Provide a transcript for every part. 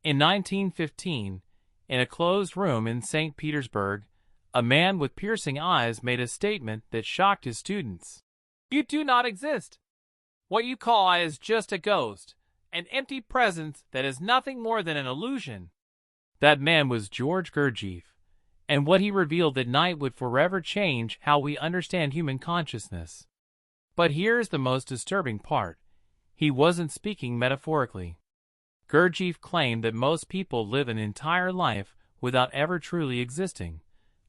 In 1915, in a closed room in St. Petersburg, a man with piercing eyes made a statement that shocked his students. "You do not exist. What you call I is just a ghost, an empty presence that is nothing more than an illusion." That man was George Gurdjieff, and what he revealed that night would forever change how we understand human consciousness. But here's the most disturbing part. He wasn't speaking metaphorically. Gurdjieff claimed that most people live an entire life without ever truly existing,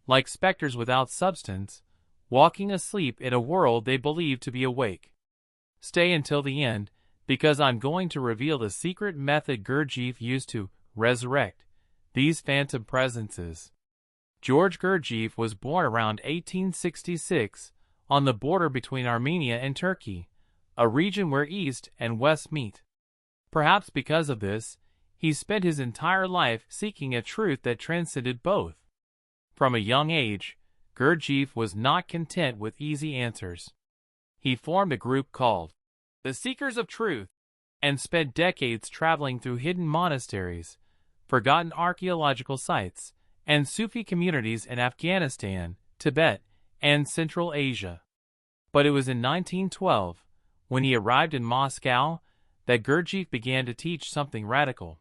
like specters without substance, walking asleep in a world they believe to be awake. Stay until the end, because I'm going to reveal the secret method Gurdjieff used to resurrect these phantom presences. George Gurdjieff was born around 1866 on the border between Armenia and Turkey, a region where East and West meet. Perhaps because of this, he spent his entire life seeking a truth that transcended both. From a young age, Gurdjieff was not content with easy answers. He formed a group called the Seekers of Truth and spent decades traveling through hidden monasteries, forgotten archaeological sites, and Sufi communities in Afghanistan, Tibet, and Central Asia. But it was in 1912, when he arrived in Moscow, that Gurdjieff began to teach something radical.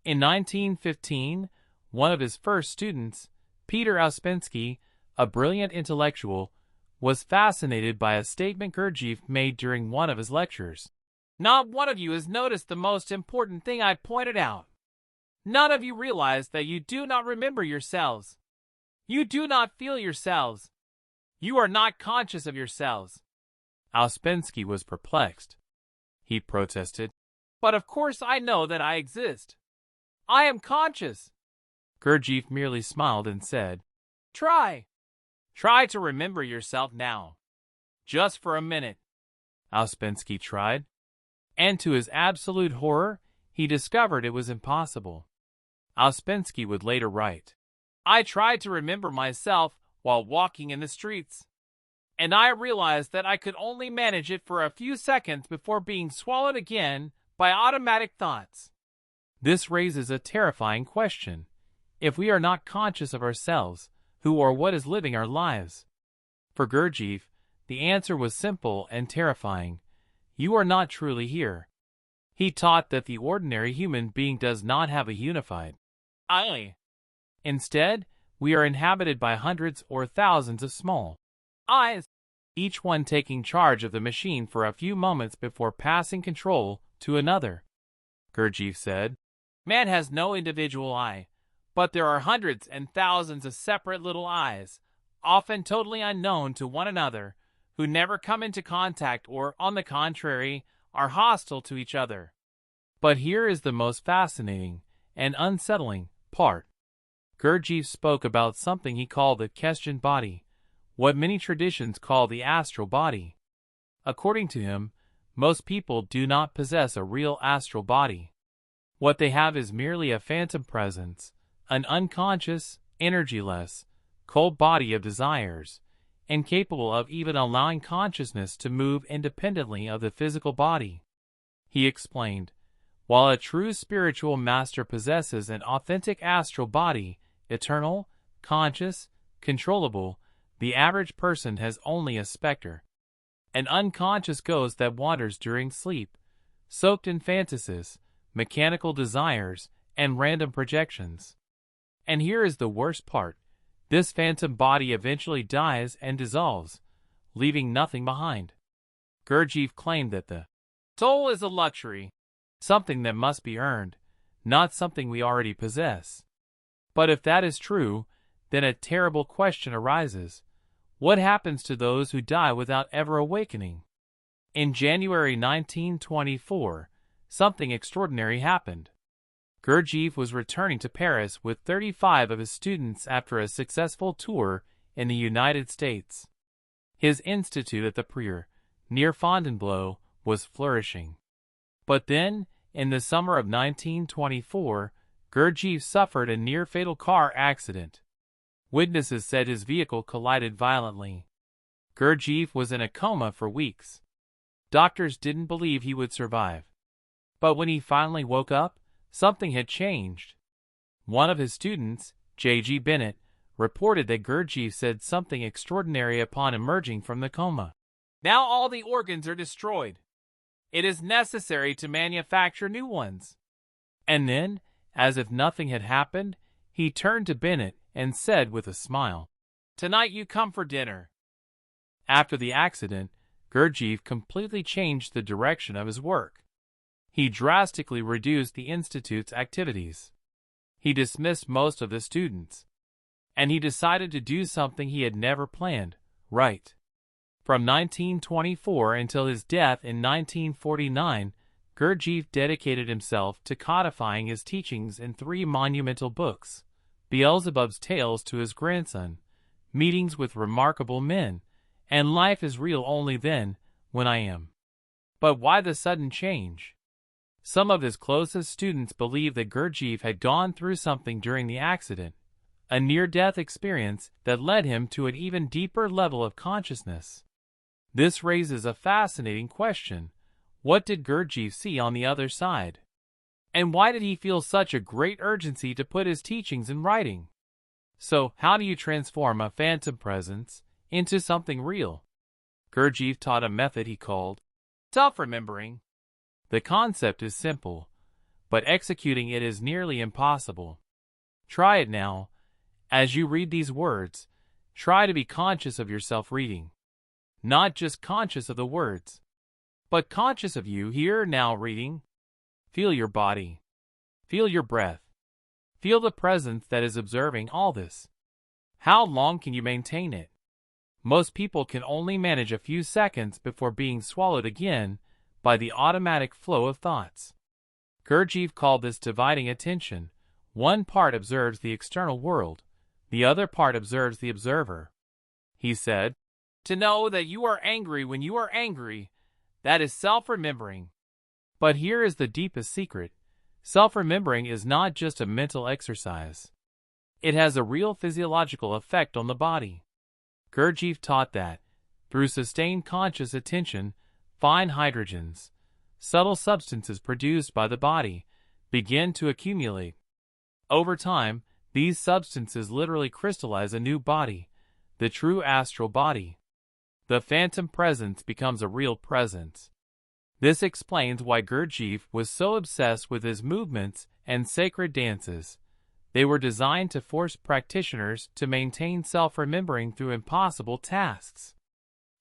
In 1915, one of his first students, Peter Ouspensky, a brilliant intellectual, was fascinated by a statement Gurdjieff made during one of his lectures. "Not one of you has noticed the most important thing I pointed out. None of you realize that you do not remember yourselves. You do not feel yourselves. You are not conscious of yourselves." Ouspensky was perplexed. He protested, "But of course I know that I exist. I am conscious." Gurdjieff merely smiled and said, Try to remember yourself now. Just for a minute." Ouspensky tried, and to his absolute horror, he discovered it was impossible. Ouspensky would later write, "I tried to remember myself while walking in the streets, and I realized that I could only manage it for a few seconds before being swallowed again by automatic thoughts." This raises a terrifying question. If we are not conscious of ourselves, who or what is living our lives? For Gurdjieff, the answer was simple and terrifying. You are not truly here. He taught that the ordinary human being does not have a unified I. Instead, we are inhabited by hundreds or thousands of small I's, each one taking charge of the machine for a few moments before passing control to another. Gurdjieff said, "Man has no individual I, but there are hundreds and thousands of separate little I's, often totally unknown to one another, who never come into contact or, on the contrary, are hostile to each other." But here is the most fascinating and unsettling part. Gurdjieff spoke about something he called the question body, what many traditions call the astral body. According to him, most people do not possess a real astral body. What they have is merely a phantom presence, an unconscious, energyless, cold body of desires, incapable of even allowing consciousness to move independently of the physical body. He explained, while a true spiritual master possesses an authentic astral body, eternal, conscious, controllable, the average person has only a specter, an unconscious ghost that wanders during sleep, soaked in fantasies, mechanical desires, and random projections. And here is the worst part. This phantom body eventually dies and dissolves, leaving nothing behind. Gurdjieff claimed that the soul is a luxury, something that must be earned, not something we already possess. But if that is true, then a terrible question arises. What happens to those who die without ever awakening? In January 1924, something extraordinary happened. Gurdjieff was returning to Paris with 35 of his students after a successful tour in the United States. His institute at the Prieur, near Fontainebleau, was flourishing. But then, in the summer of 1924, Gurdjieff suffered a near-fatal car accident. Witnesses said his vehicle collided violently. Gurdjieff was in a coma for weeks. Doctors didn't believe he would survive. But when he finally woke up, something had changed. One of his students, J.G. Bennett, reported that Gurdjieff said something extraordinary upon emerging from the coma. Now all the organs are destroyed. It is necessary to manufacture new ones. And then, as if nothing had happened, he turned to Bennett and said with a smile, "Tonight you come for dinner." After the accident, Gurdjieff completely changed the direction of his work. He drastically reduced the institute's activities. He dismissed most of the students. And he decided to do something he had never planned: write. From 1924 until his death in 1949, Gurdjieff dedicated himself to codifying his teachings in 3 monumental books: Beelzebub's Tales to his grandson, Meetings with Remarkable Men, and Life is Real Only Then, When I Am. But why the sudden change? Some of his closest students believe that Gurdjieff had gone through something during the accident, a near-death experience that led him to an even deeper level of consciousness. This raises a fascinating question. What did Gurdjieff see on the other side? And why did he feel such a great urgency to put his teachings in writing? So, how do you transform a phantom presence into something real? Gurdjieff taught a method he called self-remembering. The concept is simple, but executing it is nearly impossible. Try it now. As you read these words, try to be conscious of yourself reading. Not just conscious of the words, but conscious of you here now reading. Feel your body. Feel your breath. Feel the presence that is observing all this. How long can you maintain it? Most people can only manage a few seconds before being swallowed again by the automatic flow of thoughts. Gurdjieff called this dividing attention. One part observes the external world, the other part observes the observer. He said, "To know that you are angry when you are angry, that is self-remembering." But here is the deepest secret. Self-remembering is not just a mental exercise. It has a real physiological effect on the body. Gurdjieff taught that, through sustained conscious attention, fine hydrogens, subtle substances produced by the body, begin to accumulate. Over time, these substances literally crystallize a new body, the true astral body. The phantom presence becomes a real presence. This explains why Gurdjieff was so obsessed with his movements and sacred dances. They were designed to force practitioners to maintain self-remembering through impossible tasks.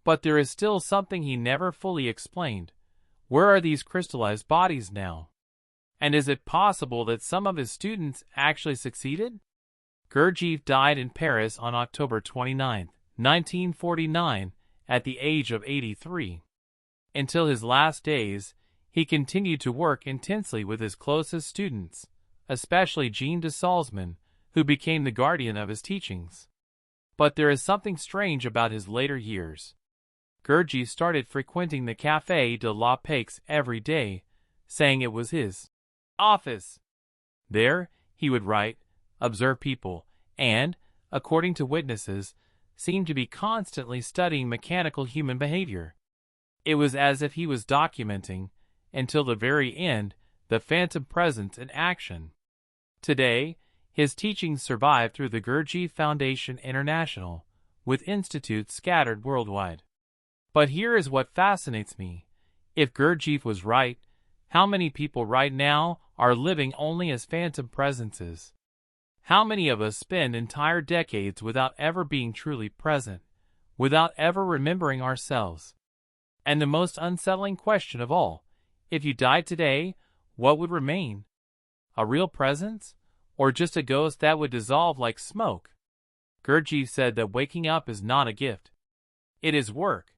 But there is still something he never fully explained. Where are these crystallized bodies now? And is it possible that some of his students actually succeeded? Gurdjieff died in Paris on October 29, 1949, at the age of 83. Until his last days, he continued to work intensely with his closest students, especially Jean de Salzman, who became the guardian of his teachings. But there is something strange about his later years. Gurdjieff started frequenting the Café de la Paix every day, saying it was his office. There, he would write, observe people, and, according to witnesses, seemed to be constantly studying mechanical human behavior. It was as if he was documenting, until the very end, the phantom presence in action. Today, his teachings survive through the Gurdjieff Foundation International, with institutes scattered worldwide. But here is what fascinates me. If Gurdjieff was right, how many people right now are living only as phantom presences? How many of us spend entire decades without ever being truly present, without ever remembering ourselves? And the most unsettling question of all, if you died today, what would remain? A real presence? Or just a ghost that would dissolve like smoke? Gurdjieff said that waking up is not a gift. It is work.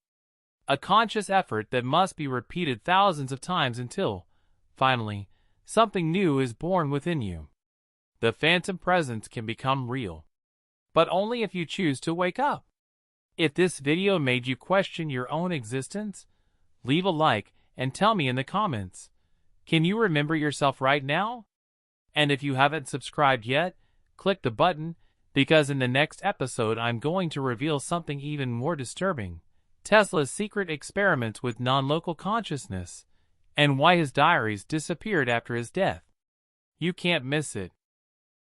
A conscious effort that must be repeated thousands of times until, finally, something new is born within you. The phantom presence can become real. But only if you choose to wake up. If this video made you question your own existence, leave a like and tell me in the comments. Can you remember yourself right now? And if you haven't subscribed yet, click the button, because in the next episode I'm going to reveal something even more disturbing: Tesla's secret experiments with non-local consciousness, and why his diaries disappeared after his death. You can't miss it.